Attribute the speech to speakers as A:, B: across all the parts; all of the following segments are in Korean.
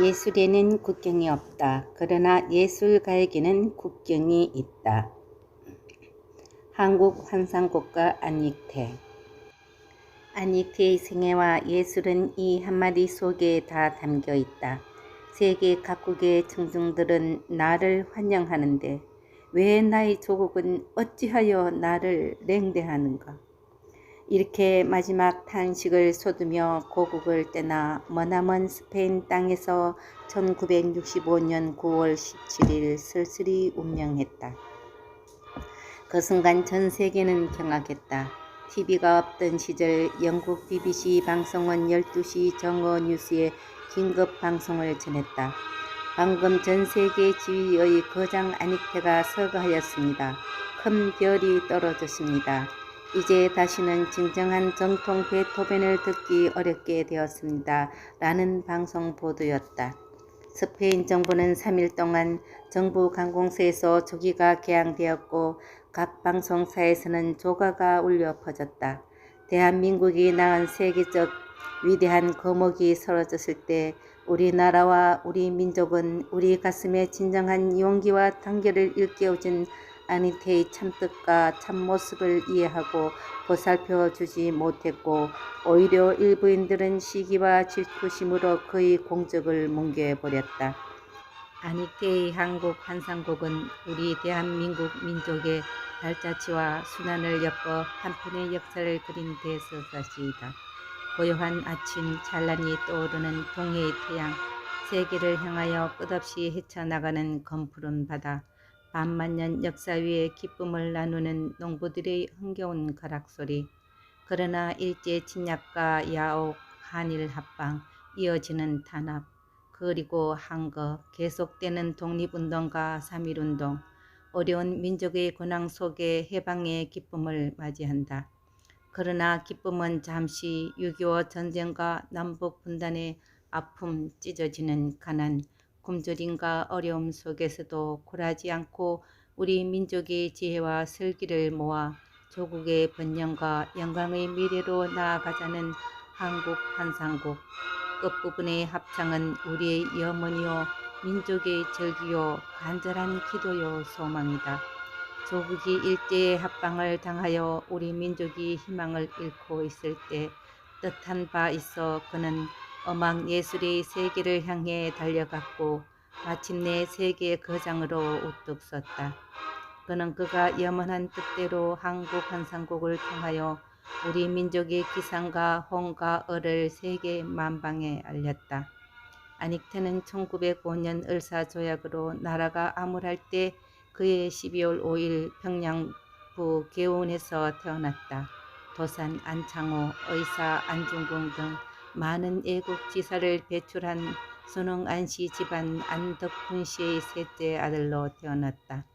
A: 예술에는 국경이 없다. 그러나 예술가에게는 국경이 있다. 한국 환상곡가 안익태. 안익태의 생애와 예술은 이 한마디 속에 다 담겨 있다. 세계 각국의 청중들은 나를 환영하는데 왜 나의 조국은 어찌하여 나를 냉대하는가. 이렇게 마지막 탄식을 쏟으며 고국을 떠나 머나먼 스페인 땅에서 1965년 9월 17일 쓸쓸히 운명했다. 그 순간 전 세계는 경악했다. TV가 없던 시절 영국 BBC 방송은 12시 정오 뉴스에 긴급 방송을 전했다. 방금 전 세계 지휘의 거장 안익태가 서거하였습니다. 큰 별이 떨어졌습니다. 이제 다시는 진정한 정통 베토벤을 듣기 어렵게 되었습니다. 라는 방송 보도였다. 스페인 정부는 3일 동안 정부 관공서에서 조기가 개항되었고 각 방송사에서는 조가가 울려 퍼졌다. 대한민국이 낳은 세계적 위대한 거목이 사라졌을 때 우리나라와 우리 민족은 우리 가슴에 진정한 용기와 단결을 일깨워준 안익태의 참뜻과 참모습을 이해하고 보살펴 주지 못했고 오히려 일부인들은 시기와 질투심으로 그의 공적을 뭉개버렸다. 안익태의 한국 환상곡은 우리 대한민국 민족의 발자취와 순환을 엮어 한편의 역사를 그린 대서사시이다. 고요한 아침 찬란히 떠오르는 동해의 태양, 세계를 향하여 끝없이 헤쳐나가는 검푸른 바다, 반만년 역사 위에 기쁨을 나누는 농부들의 흥겨운 가락소리, 그러나 일제 침략과 야옥, 한일 합방, 이어지는 탄압, 그리고 한거, 계속되는 독립운동과 3.1운동, 어려운 민족의 근황 속에 해방의 기쁨을 맞이한다. 그러나 기쁨은 잠시 6.25 전쟁과 남북 분단의 아픔, 찢어지는 가난, 굶주림과 어려움 속에서도 굴하지 않고 우리 민족의 지혜와 슬기를 모아 조국의 번영과 영광의 미래로 나아가자는 한국 환상곡. 끝부분의 합창은 우리의 염원이요 민족의 절기요 간절한 기도요 소망이다. 조국이 일제의 합방을 당하여 우리 민족이 희망을 잃고 있을 때 뜻한 바 있어 그는 음악 예술의 세계를 향해 달려갔고 마침내 세계 거장으로 우뚝 섰다. 그는 그가 염원한 뜻대로 한국 환상곡을 통하여 우리 민족의 기상과 홍과 을을 세계 만방에 알렸다. 안익태는 1905년 을사조약으로 나라가 암울할 때 그해 12월 5일 평양부 계운에서 태어났다. 도산 안창호, 의사 안중근 등 많은 애국지사를 배출한 순흥 안씨 집안 안덕훈 씨의 셋째 아들로 태어났다.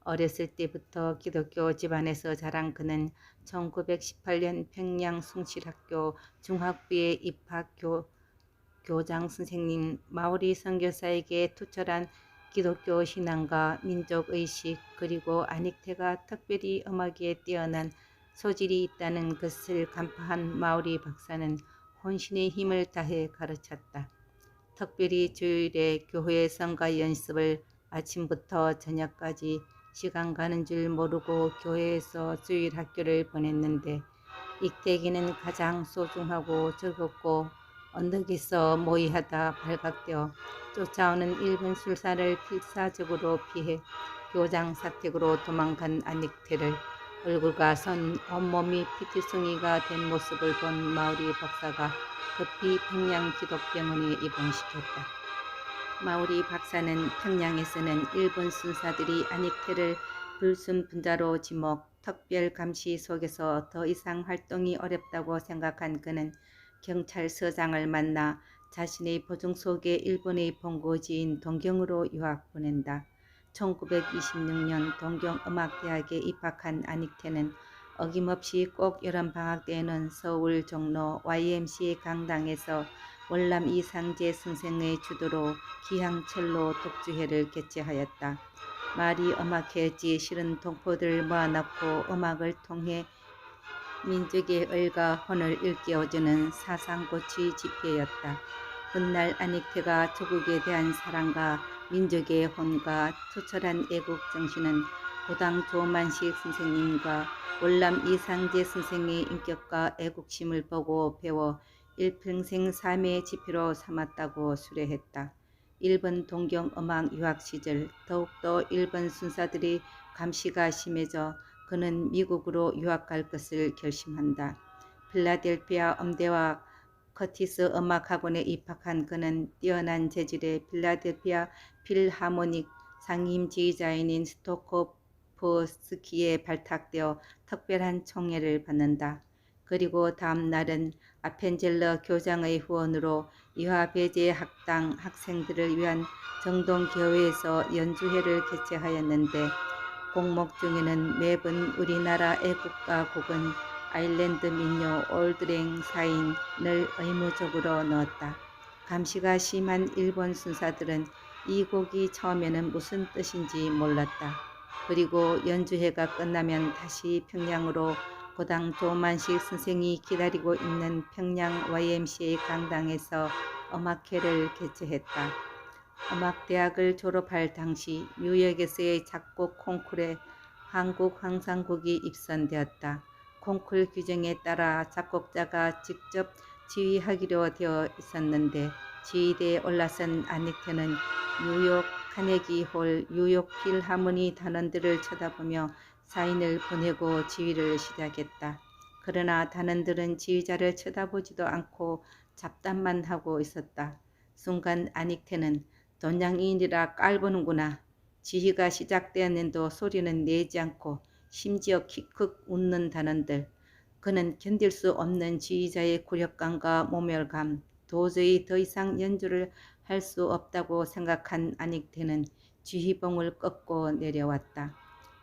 A: 어렸을 때부터 기독교 집안에서 자란 그는 1918년 평양 숭실학교 중학부에 입학 교장 선생님 마우리 선교사에게 투철한 기독교 신앙과 민족의식 그리고 안익태가 특별히 음악에 뛰어난 소질이 있다는 것을 간파한 마우리 박사는 혼신의 힘을 다해 가르쳤다. 특별히 주일에 교회 성가 연습을 아침부터 저녁까지 시간 가는 줄 모르고 교회에서 주일 학교를 보냈는데 익태에게는 가장 소중하고 즐겁고 언덕에서 모의하다 발각되어 쫓아오는 일본 술사를 필사적으로 피해 교장 사택으로 도망간 안익태를 얼굴과 손, 온몸이 피투성이가 된 모습을 본 마우리 박사가 급히 평양 기독병원에 입원시켰다. 마우리 박사는 평양에서는 일본 순사들이 안익태를 불순분자로 지목, 특별 감시 속에서 더 이상 활동이 어렵다고 생각한 그는 경찰서장을 만나 자신의 보증 속에 일본의 본고지인 동경으로 유학 보낸다. 1926년 동경음악대학에 입학한 안익태는 어김없이 꼭 여름방학 때에는 서울 종로 YMCA 강당에서 월남 이상재 선생의 주도로 기향첼로 독주회를 개최하였다. 말이 음악회였지 실은 동포들을 모아놓고 음악을 통해 민족의 을과 혼을 일깨워주는 사상고취 집회였다. 훗날 안익태가 조국에 대한 사랑과 민족의 혼과 투철한 애국 정신은 고당 조만식 선생님과 월남 이상재 선생의 인격과 애국심을 보고 배워 일평생 삶의 지표로 삼았다고 수레했다. 일본 동경음악 유학 시절 더욱더 일본 순사들이 감시가 심해져 그는 미국으로 유학 갈 것을 결심한다. 필라델피아 음대와 커티스 음악학원에 입학한 그는 뛰어난 재질의 필라델피아 필하모닉 상임지휘자인인 스토코프스키에 발탁되어 특별한 총애를 받는다. 그리고 다음 날은 아펜젤러 교장의 후원으로 이화배제학당 학생들을 위한 정동교회에서 연주회를 개최하였는데 공목 중에는 매번 우리나라 애국가 곡은 아일랜드 민요 올드랭 사인을 의무적으로 넣었다. 감시가 심한 일본 순사들은 이 곡이 처음에는 무슨 뜻인지 몰랐다. 그리고 연주회가 끝나면 다시 평양으로 고당 조만식 선생이 기다리고 있는 평양 YMCA 강당에서 음악회를 개최했다. 음악대학을 졸업할 당시 뉴욕에서의 작곡 콩쿨에 한국 황상국이 입선되었다. 콩쿨 규정에 따라 작곡자가 직접 지휘하기로 되어 있었는데 지휘대에 올라선 안익태는 뉴욕 카네기 홀 뉴욕 필하모니 단원들을 쳐다보며 사인을 보내고 지휘를 시작했다. 그러나 단원들은 지휘자를 쳐다보지도 않고 잡담만 하고 있었다. 순간 안익태는 돈양이인이라 깔보는구나. 지휘가 시작되었는데도 소리는 내지 않고 심지어 킥킥 웃는 단원들. 그는 견딜 수 없는 지휘자의 굴욕감과 모멸감, 도저히 더 이상 연주를 할 수 없다고 생각한 안익태는 지휘봉을 꺾고 내려왔다.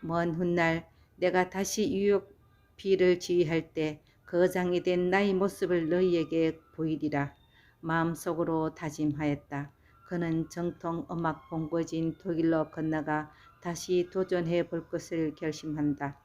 A: 먼 훗날 내가 다시 뉴욕비를 지휘할 때 거장이 된 나의 모습을 너희에게 보이리라. 마음속으로 다짐하였다. 그는 정통 음악 본거지인 독일로 건너가 다시 도전해 볼 것을 결심한다.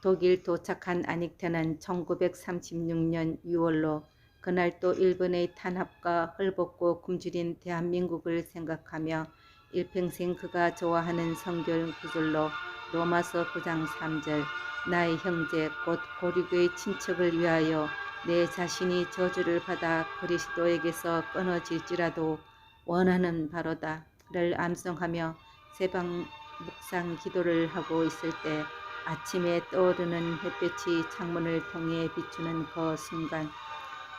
A: 독일 도착한 안익태는 1936년 6월로 그날 또 일본의 탄압과 헐벗고 굶주린 대한민국을 생각하며 일평생 그가 좋아하는 성경 구절로 로마서 9장 3절 나의 형제 곧 고리교의 친척을 위하여 내 자신이 저주를 받아 그리스도에게서 끊어질지라도 원하는 바로다를 암송하며 새벽 묵상 기도를 하고 있을 때 아침에 떠오르는 햇볕이 창문을 통해 비추는 그 순간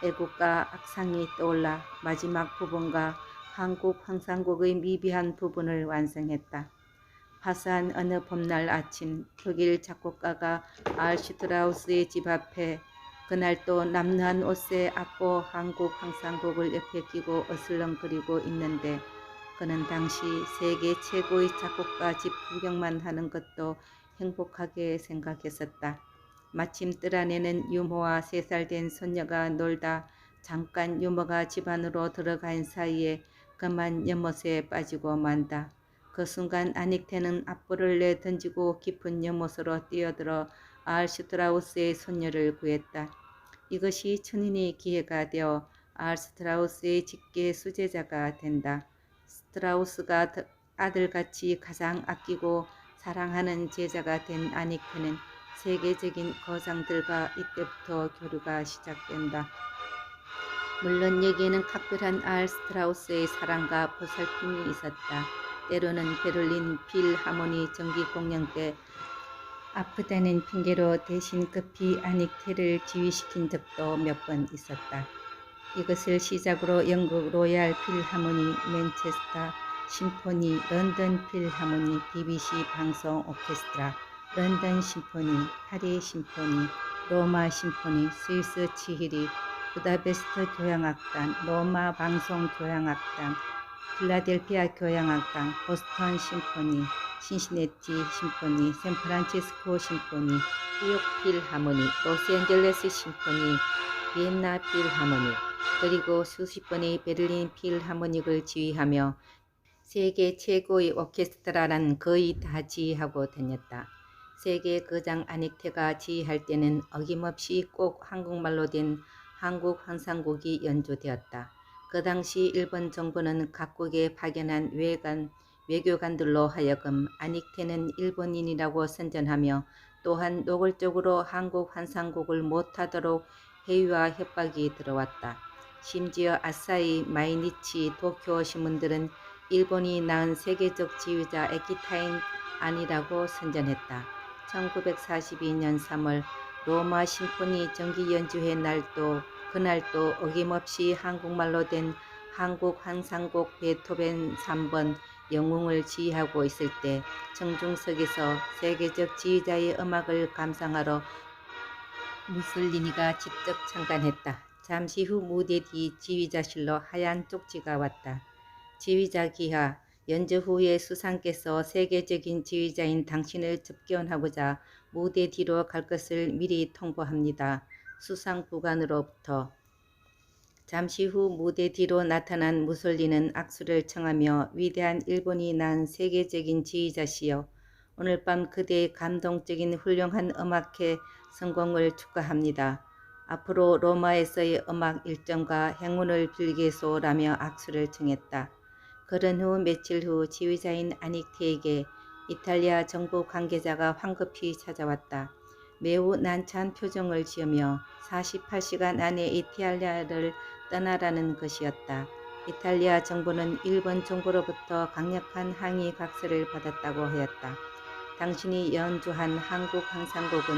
A: 애국가 악상이 떠올라 마지막 부분과 한국 황상국의 미비한 부분을 완성했다. 화사한 어느 봄날 아침 독일 작곡가가 알슈트라우스의 집 앞에 그날 또 남루한 옷에 앞보 한국 황상국을 옆에 끼고 어슬렁거리고 있는데 그는 당시 세계 최고의 작곡가 집 구경만 하는 것도 행복하게 생각했었다. 마침 뜰 안에는 유모와 3살 된 손녀가 놀다 잠깐 유모가 집 안으로 들어간 사이에 그만 연못에 빠지고 만다. 그 순간 안익태는 앞불을 내던지고 깊은 연못으로 뛰어들어 알슈트라우스의 손녀를 구했다. 이것이 천인의 기회가 되어 알슈트라우스의 직계 수제자가 된다. 스트라우스가 아들같이 가장 아끼고 사랑하는 제자가 된 안익태는 세계적인 거장들과 이때부터 교류가 시작된다. 물론 여기에는 각별한 알슈트라우스의 사랑과 보살핌이 있었다. 때로는 베를린 필하모니 정기 공연 때 아프다는 핑계로 대신 급히 안익태를 지휘시킨 적도 몇 번 있었다. 이것을 시작으로 영국 로얄 필하모니, 맨체스터 심포니, 런던 필하모니, BBC 방송 오케스트라, 런던 심포니, 파리 심포니, 로마 심포니, 스위스 치히리, 부다페스트 교향악단, 로마 방송 교향악단, 필라델피아 교향악단, 보스턴 심포니, 신시내티 심포니, 샌프란시스코 심포니, 뉴욕 필하모니, 로스앤젤레스 심포니, 비엔나 필하모니, 그리고 수십 번의 베를린 필하모닉을 지휘하며 세계 최고의 오케스트라란 거의 다 지휘하고 다녔다. 세계 거장 안익태가 지휘할 때는 어김없이 꼭 한국말로 된 한국 황상국이 연주되었다. 그 당시 일본 정부는 각국에 파견한 외교관들로 하여금 안익태는 일본인이라고 선전하며 또한 노골적으로 한국 환상곡을 못하도록 해유와 협박이 들어왔다. 심지어 아사히, 마이니치, 도쿄 신문들은 일본이 낳은 세계적 지휘자 에키타인 아니라고 선전했다. 1942년 3월 로마 심포니 정기연주회 날도 그날도 어김없이 한국말로 된 한국 환상곡 베토벤 3번 영웅을 지휘하고 있을 때 정중석에서 세계적 지휘자의 음악을 감상하러 무솔리니가 직접 참관했다. 잠시 후 무대 뒤 지휘자실로 하얀 쪽지가 왔다. 지휘자 기하, 연주 후에 수상께서 세계적인 지휘자인 당신을 접견하고자 무대 뒤로 갈 것을 미리 통보합니다. 수상부관으로부터. 잠시 후 무대 뒤로 나타난 무솔리는 악수를 청하며 위대한 일본이 낳은 세계적인 지휘자시여, 오늘 밤 그대의 감동적인 훌륭한 음악회 성공을 축하합니다. 앞으로 로마에서의 음악 일정과 행운을 빌게소라며 악수를 청했다. 그런 후 며칠 후 지휘자인 아닉테에게 이탈리아 정부 관계자가 황급히 찾아왔다. 매우 난처한 표정을 지으며 48시간 안에 이탈리아를 떠나라는 것이었다. 이탈리아 정부는 일본 정부로부터 강력한 항의 각서를 받았다고 하였다. 당신이 연주한 한국 환상곡은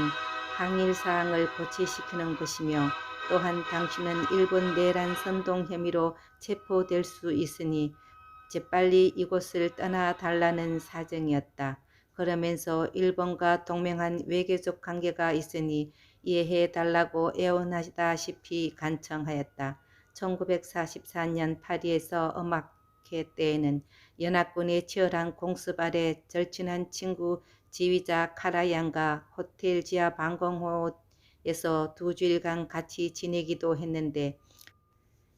A: 항일사항을 고치시키는 것이며 또한 당신은 일본 내란 선동 혐의로 체포될 수 있으니 재빨리 이곳을 떠나달라는 사정이었다. 그러면서 일본과 동맹한 외교적 관계가 있으니 이해해달라고 애원하다시피 간청하였다. 1944년 파리에서 음악회 때에는 연합군의 치열한 공습 아래 절친한 친구 지휘자 카라얀과 호텔 지하 방공호에서 2주일간 같이 지내기도 했는데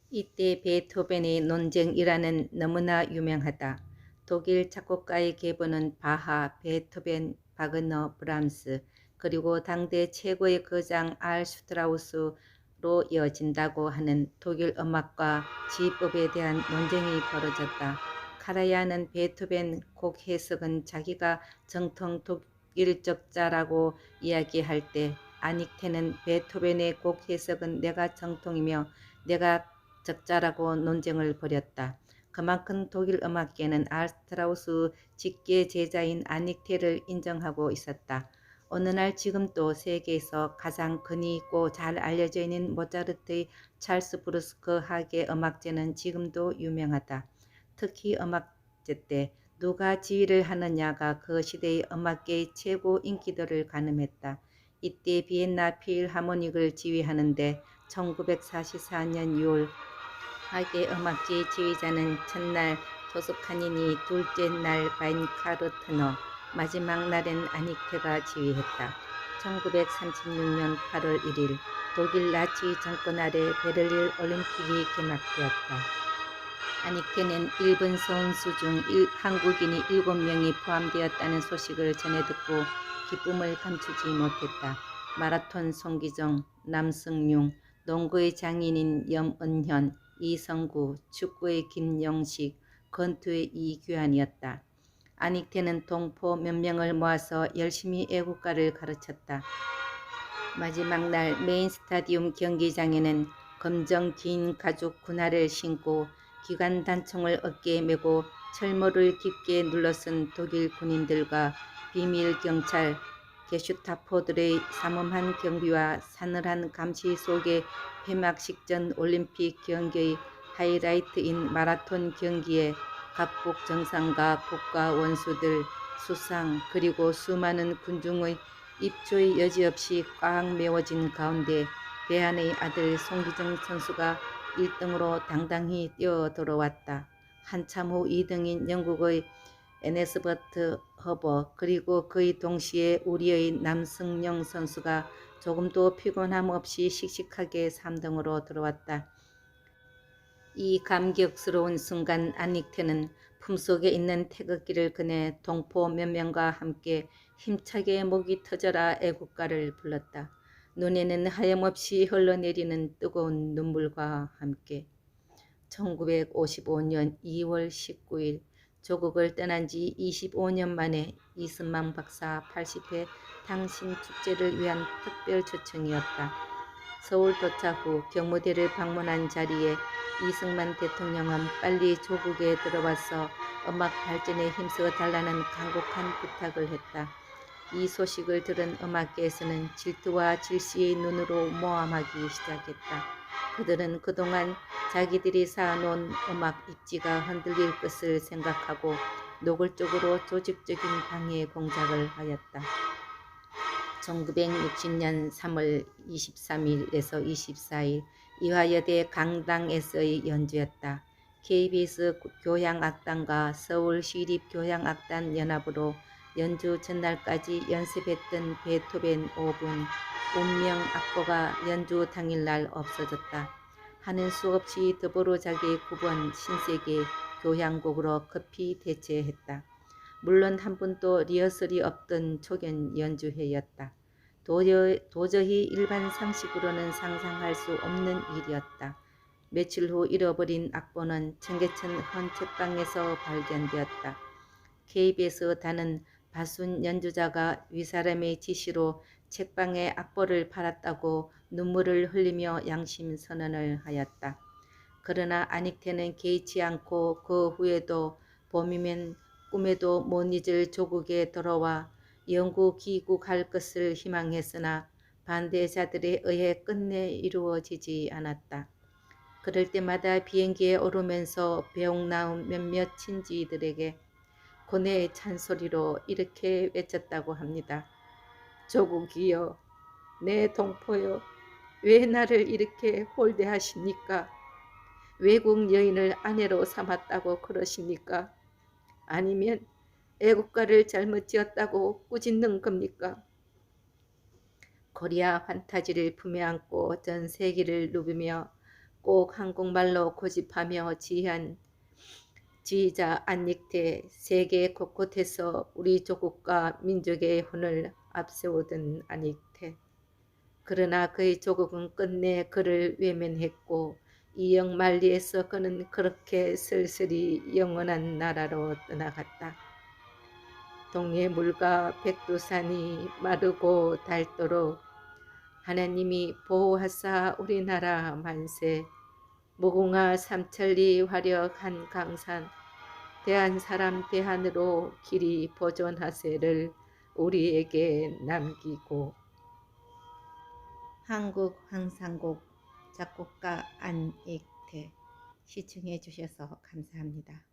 A: 이때 베토벤의 논쟁이라는 너무나 유명하다. 독일 작곡가의 계보는 바하, 베토벤, 바그너, 브람스, 그리고 당대 최고의 거장 알 슈트라우스로 이어진다고 하는 독일 음악과 지휘법에 대한 논쟁이 벌어졌다. 카라야는 베토벤 곡 해석은 자기가 정통 독일적자라고 이야기할 때, 아닉테는 베토벤의 곡 해석은 내가 정통이며 내가 적자라고 논쟁을 벌였다. 그만큼 독일 음악계는 알스트라우스 직계 제자인 아닉테를 인정하고 있었다. 어느 날 지금도 세계에서 가장 근위 있고 잘 알려져 있는 모차르트의 찰스 브루스크 하계 음악제는 지금도 유명하다. 특히 음악제 때 누가 지휘를 하느냐가 그 시대의 음악계의 최고 인기도를 가늠했다. 이때 비엔나 필하모닉을 지휘하는데 1944년 6월 하계 음악제 지휘자는 첫날 토스카니니, 둘째 날 바인카르트너, 마지막 날엔 아닉테가 지휘했다. 1936년 8월 1일 독일 나치 정권 아래 베를린 올림픽이 개막되었다. 아닉테는 일본 선수 중 한국인이 7명이 포함되었다는 소식을 전해 듣고 기쁨을 감추지 못했다. 마라톤 송기정, 남승용, 농구의 장인인 염은현, 이성구, 축구의 김영식, 권투의 이규환이었다. 아닉테는 동포 몇 명을 모아서 열심히 애국가를 가르쳤다. 마지막 날 메인 스타디움 경기장에는 검정 긴 가죽 군화를 신고 기관 단총을 어깨에 메고 철모를 깊게 눌러쓴 독일 군인들과 비밀 경찰, 게슈타포들의 삼엄한 경비와 사늘한 감시 속에 폐막식 전 올림픽 경기의 하이라이트인 마라톤 경기에 각국 정상과 국가 원수들, 수상, 그리고 수많은 군중의 입조의 여지없이 꽉 메워진 가운데 배한의 아들 송기정 선수가 1등으로 당당히 뛰어 들어왔다. 한참 후 2등인 영국의 에네스버트 허버, 그리고 그의 동시에 우리의 남승용 선수가 조금도 피곤함 없이 씩씩하게 3등으로 들어왔다. 이 감격스러운 순간 아닉테는 품속에 있는 태극기를 꺼내 동포 몇 명과 함께 힘차게 목이 터져라 애국가를 불렀다. 눈에는 하염없이 흘러내리는 뜨거운 눈물과 함께 1955년 2월 19일 조국을 떠난 지 25년 만에 이승만 박사 80회 당신 축제를 위한 특별 초청이었다. 서울 도착 후 경무대를 방문한 자리에 이승만 대통령은 빨리 조국에 들어와서 음악 발전에 힘써 달라는 간곡한 부탁을 했다. 이 소식을 들은 음악계에서는 질투와 질시의 눈으로 모함하기 시작했다. 그들은 그동안 자기들이 쌓아놓은 음악 입지가 흔들릴 것을 생각하고 노골적으로 조직적인 방해 공작을 하였다. 1960년 3월 23일에서 24일 이화여대 강당에서의 연주였다. KBS 교향악단과 서울시립교향악단 연합으로 연주 전날까지 연습했던 베토벤 5분 운명 악보가 연주 당일날 없어졌다. 하는 수 없이 더불어자기 9번 신세계 교향곡으로 급히 대체했다. 물론 한 번도 리허설이 없던 초견 연주회였다. 도저히 일반 상식으로는 상상할 수 없는 일이었다. 며칠 후 잃어버린 악보는 청계천 헌책방에서 발견되었다. KBS 단은 바순 연주자가 윗사람의 지시로 책방에 악보를 팔았다고 눈물을 흘리며 양심 선언을 하였다. 그러나 안익태는 개의치 않고 그 후에도 봄이면 꿈에도 못 잊을 조국에 돌아와 영구 귀국할 것을 희망했으나 반대자들에 의해 끝내 이루어지지 않았다. 그럴 때마다 비행기에 오르면서 배옥나온 몇몇 친지들에게 고뇌의 찬소리로 이렇게 외쳤다고 합니다. 조국이여, 내 동포여, 왜 나를 이렇게 홀대하십니까? 외국 여인을 아내로 삼았다고 그러십니까? 아니면 애국가를 잘못 지었다고 꾸짖는 겁니까? 코리아 판타지를 품에 안고 전 세계를 누비며 꼭 한국말로 고집하며 지휘한 지휘자 안익태, 세계 곳곳에서 우리 조국과 민족의 혼을 앞세우던 안익태. 그러나 그의 조국은 끝내 그를 외면했고 이영만리에서 그는 그렇게 쓸쓸히 영원한 나라로 떠나갔다. 동해물과 백두산이 마르고 닳도록 하나님이 보호하사 우리나라 만세. 무궁화 삼천리 화려한 강산 대한사람 대한으로 길이 보존하세를 우리에게 남기고. 한국 황상곡 작곡가 안익태. 시청해 주셔서 감사합니다.